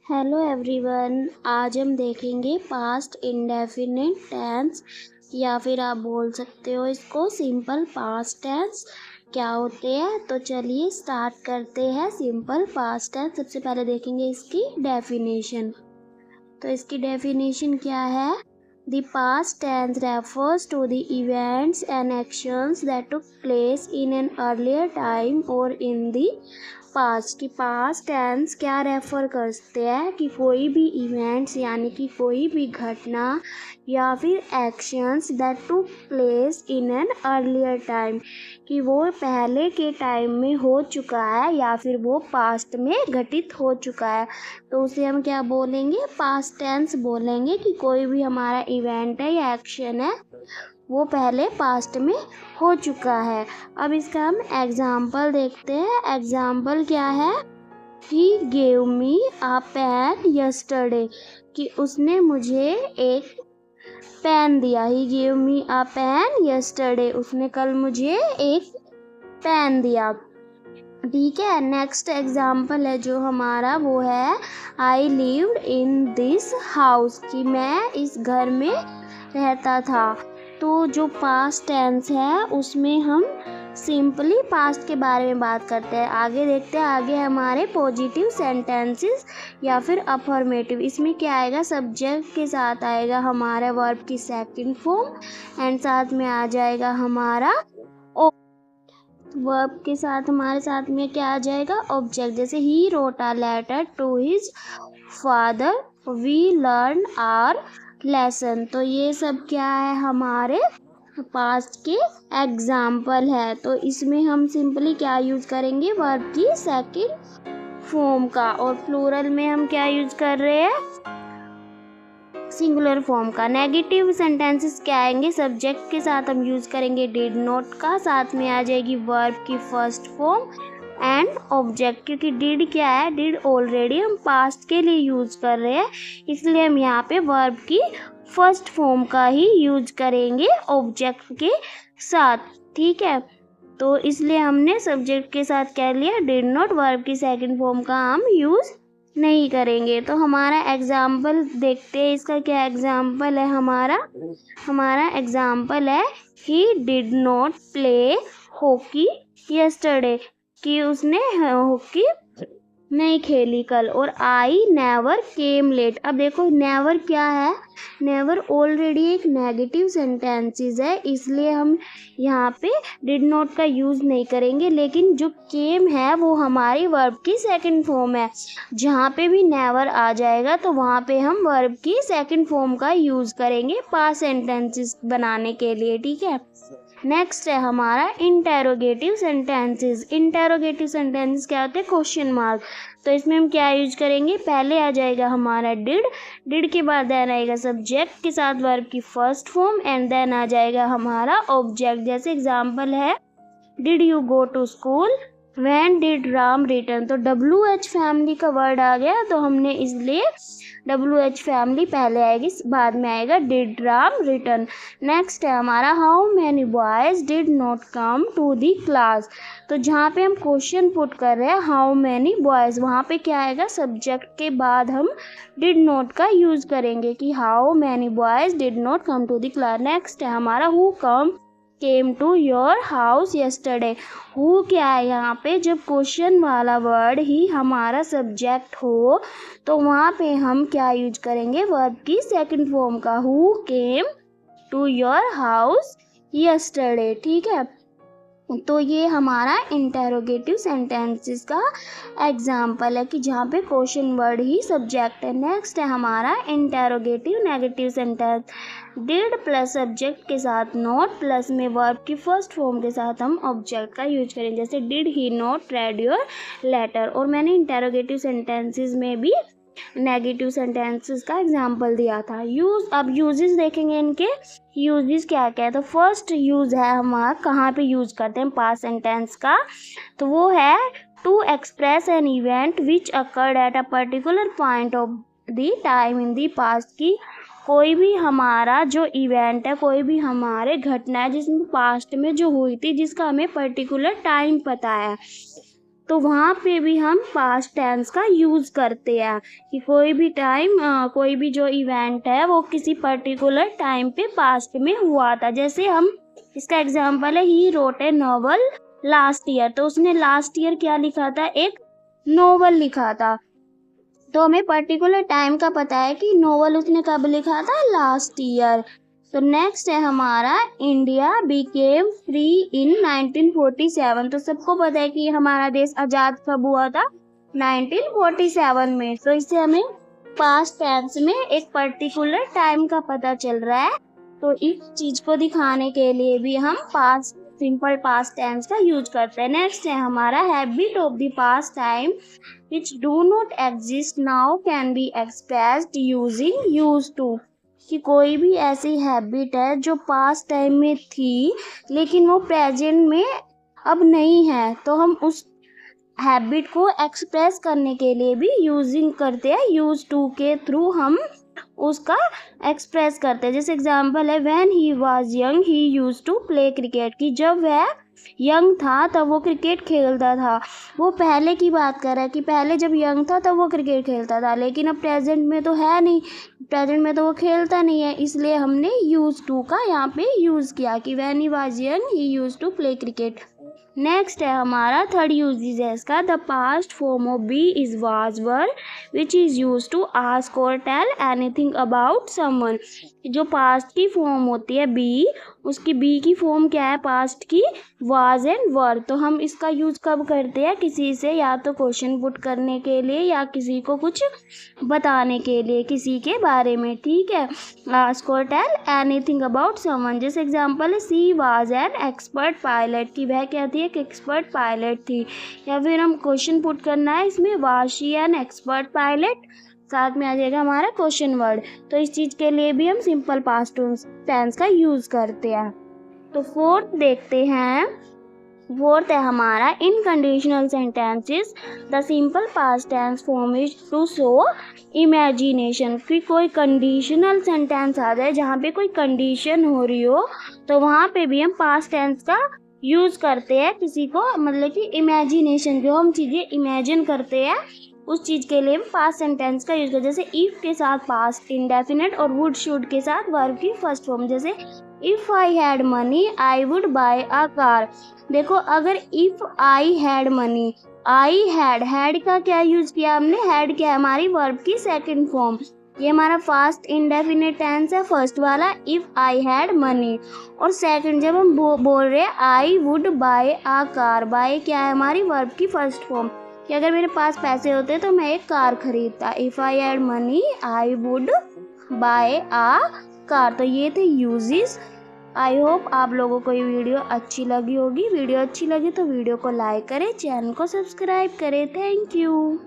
Hello everyone. आज हम देखेंगे पास्ट इंडेफिनिट टेंस या फिर आप बोल सकते हो इसको सिंपल पास्ट टेंस क्या होते हैं। तो चलिए स्टार्ट करते हैं। सिंपल पास्ट टेंस सबसे पहले देखेंगे इसकी डेफिनेशन। तो इसकी डेफिनेशन क्या है? The past tense refers to the events and actions that took place in an earlier time और इन द पास्ट। की पास्ट टेंस क्या रेफर करते हैं कि कोई भी इवेंट्स यानी कि कोई भी घटना या फिर actions that took place in an earlier time, कि वो पहले के टाइम में हो चुका है या फिर वो पास्ट में घटित हो चुका है। तो उसे हम क्या बोलेंगे? पास्ट टेंस बोलेंगे कि कोई भी हमारा इवेंट है या एक्शन है वो पहले पास्ट में हो चुका है। अब इसका हम एग्जाम्पल देखते हैं। एग्जाम्पल क्या है? He gave me a pen yesterday, कि उसने मुझे एक पेन दिया। He gave me a pen yesterday, उसने कल मुझे एक पेन दिया। ठीक है। नेक्स्ट एग्जाम्पल है जो हमारा वो है I lived in this house, कि मैं इस घर में रहता था। तो जो पास्ट टेंस है उसमें हम सिंपली पास्ट के बारे में बात करते हैं। आगे देखते हैं। आगे हमारे पॉजिटिव सेंटेंसेस या फिर अफर्मेटिव। इसमें क्या आएगा? सब्जेक्ट के साथ आएगा हमारा वर्ब की सेकंड फॉर्म एंड साथ में आ जाएगा हमारा वर्ब के साथ हमारे साथ में क्या आ जाएगा? ऑब्जेक्ट। जैसे he wrote a letter to his father, we learn our lesson. तो ये सब क्या है? हमारे पास्ट के एग्जाम्पल है। तो इसमें हम सिंपली क्या यूज करेंगे? वर्ब की सेकंड फॉर्म का। और प्लूरल में हम क्या यूज कर रहे हैं? सिंगुलर फॉर्म का। नेगेटिव सेंटेंसेस क्या आएंगे? सब्जेक्ट के साथ हम यूज करेंगे डिड नॉट का, साथ में आ जाएगी वर्ब की फर्स्ट फॉर्म एंड ऑब्जेक्ट, क्योंकि डिड क्या है? डिड ऑलरेडी हम पास्ट के लिए यूज कर रहे हैं, इसलिए हम यहाँ पे वर्ब की फर्स्ट फॉर्म का ही यूज करेंगे ऑब्जेक्ट के साथ। ठीक है। तो इसलिए हमने सब्जेक्ट के साथ क्या लिया? Did not. वर्ब की सेकंड फॉर्म का हम यूज नहीं करेंगे। तो हमारा एग्जाम्पल देखते हैं। इसका क्या एग्जाम्पल है? हमारा एग्जाम्पल है he did not play hockey yesterday, कि उसने हॉकी नहीं खेली कल। और आई नेवर केम लेट। अब देखो नेवर क्या है? नेवर ऑलरेडी एक नेगेटिव सेंटेंसेस है, इसलिए हम यहाँ पे डिड नॉट का यूज नहीं करेंगे। लेकिन जो केम है वो हमारी वर्ब की सेकंड फॉर्म है। जहाँ पे भी नेवर आ जाएगा तो वहाँ पे हम वर्ब की सेकंड फॉर्म का यूज करेंगे पास्ट सेंटेंसेस बनाने के लिए। ठीक है। नेक्स्ट है हमारा इंटेरोगेटिव सेंटेंसेस। इंटेरोगेटिव सेंटेंसेस क्या होते हैं? Question mark. तो इसमें हम क्या यूज करेंगे? पहले आ जाएगा हमारा डिड, डिड के बाद देन आएगा सब्जेक्ट के साथ वर्ब की फर्स्ट फॉर्म एंड देन आ जाएगा हमारा ऑब्जेक्ट। जैसे एग्जांपल है did you go to school, when did Ram return. तो WH फैमिली का वर्ड आ गया, तो हमने इसलिए WH फैमिली पहले आएगी, बाद में आएगा डिड राम रिटर्न। नेक्स्ट है हमारा how many boys did not come to the class. तो जहाँ पे हम क्वेश्चन पुट कर रहे हैं हाउ मैनी बॉयज, वहाँ पे क्या आएगा? सब्जेक्ट के बाद हम डिड नॉट का यूज करेंगे कि how many boys did not come to the class. Next है हमारा who came to your house yesterday. Who क्या है यहाँ पे? जब क्वेश्चन वाला वर्ड ही हमारा सब्जेक्ट हो तो वहाँ पे हम क्या यूज करेंगे? वर्ब की सेकंड फॉर्म का। Who came to your house yesterday. ठीक है। तो ये हमारा इंटेरोगेटिव सेंटेंसेस का एग्जाम्पल है कि जहाँ पे क्वेश्चन वर्ड ही सब्जेक्ट है। नेक्स्ट है हमारा interrogative negative sentence. Did plus subject के साथ नॉट प्लस में वर्ब की फर्स्ट फॉर्म के साथ हम ऑब्जेक्ट का यूज करेंगे। जैसे did he not read your letter. और मैंने इंटेरोगेटिव सेंटेंसेस में भी नेगेटिव सेंटेंसेस का एग्जाम्पल दिया था। यूज, अब यूजेस देखेंगे इनके। यूजेस क्या क्या है? तो फर्स्ट यूज है हमारा, कहाँ पे यूज करते हैं पास्ट सेंटेंस का? तो वो है to express an event which occurred at a particular point of the time in the past. की कोई भी हमारा जो इवेंट है, कोई भी हमारे घटना है जिसमें पास्ट में जो हुई थी, जिसका हमें पर्टिकुलर टाइम पता है, तो वहाँ पे भी हम पास्ट टेंस का यूज़ करते हैं कि कोई भी टाइम कोई भी जो इवेंट है वो किसी पर्टिकुलर टाइम पे पास्ट में हुआ था। जैसे हम इसका एग्जांपल है, he wrote a novel last year, तो उसने लास्ट ईयर क्या लिखा था, एक नोवेल लिखा था। तो हमें पर्टिकुलर टाइम का पता है कि नोवेल उसने कब लिखा था, लास्ट ईयर। तो नेक्स्ट है हमारा, इंडिया बिकेम फ्री इन 1947। तो सबको पता है कि हमारा देश आज़ाद कब हुआ था, 1947 में। तो इससे हमें पास्ट टेंस में एक पर्टिकुलर टाइम का पता चल रहा है। तो इस चीज को दिखाने के लिए भी हम पास्ट सिंपल पास्ट टेंस का यूज करते हैं। नेक्स्ट है हमारा, habit of the past time which do not exist now can be expressed using used to। कि कोई भी ऐसी हैबिट है जो पास्ट टाइम में थी लेकिन वो प्रेजेंट में अब नहीं है, तो हम उस हैबिट को एक्सप्रेस करने के लिए भी यूजिंग करते हैं, यूज टू के थ्रू हम उसका एक्सप्रेस करते हैं। जैसे एग्जांपल है, when he was young he used to play cricket. कि जब वह यंग था तब वो क्रिकेट खेलता था। वो पहले की बात कर रहा है कि पहले जब यंग था तब वो क्रिकेट खेलता था, लेकिन अब प्रेजेंट में तो है नहीं, प्रेजेंट में तो वो खेलता नहीं है, इसलिए हमने यूज टू का यहाँ पे यूज़ किया कि when he was young he used to play cricket. Next है हमारा थर्ड यूजेज है इसका, the past form of be is was were which is use to ask और टेल एनीथिंग अबाउट समवन। जो पास्ट की form होती है B, उसकी बी की फॉर्म क्या है पास्ट की, वाज एंड वर। तो हम इसका यूज कब करते हैं, किसी से या तो क्वेश्चन पुट करने के लिए या किसी को कुछ बताने के लिए किसी के बारे में, ठीक है। आस्क और टेल एनीथिंग अबाउट समवन। जैसे एग्जांपल है, she was an expert pilot. की वह क्या थी, एक एक्सपर्ट पायलट थी। या फिर हम क्वेश्चन पुट करना है इसमें, was she an expert pilot, साथ में आ जाएगा हमारा क्वेश्चन वर्ड। तो इस चीज़ के लिए भी हम सिंपल पास्ट टेंस का यूज़ करते हैं। तो फोर्थ देखते हैं, फोर्थ है हमारा, in conditional sentences the simple past tense form is to show imagination. कि कोई कंडीशनल सेंटेंस आ जाए जहाँ पे कोई कंडीशन हो रही हो, तो वहाँ पे भी हम पास्ट टेंस का यूज़ करते हैं किसी को, मतलब कि इमेजिनेशन, जो हम चीज़ें इमेजिन करते हैं उस चीज़ के लिए पास्ट सेंटेंस का यूज़ करते हैं। जैसे इफ़ के साथ पास्ट इंडेफिनेट और वुड शुड के साथ वर्ब की फर्स्ट फॉर्म। जैसे if I had money I would buy a car. देखो, अगर if I had money, I had का क्या यूज़ किया हमने, हैड क्या है हमारी वर्ब की सेकंड फॉर्म। ये हमारा फास्ट इंडेफिनेट टेंस है फर्स्ट वाला, इफ़ आई हैड मनी। और सेकंड जब हम बोल रहे हैं I would buy a car, buy क्या है हमारी वर्ब की फर्स्ट फॉर्म, कि अगर मेरे पास पैसे होते तो मैं एक कार खरीदता। If I had money I would buy a car. तो ये थे यूजेस। आई होप आप लोगों को ये वीडियो अच्छी लगी होगी। वीडियो अच्छी लगी तो वीडियो को लाइक करें, चैनल को सब्सक्राइब करें। Thank you.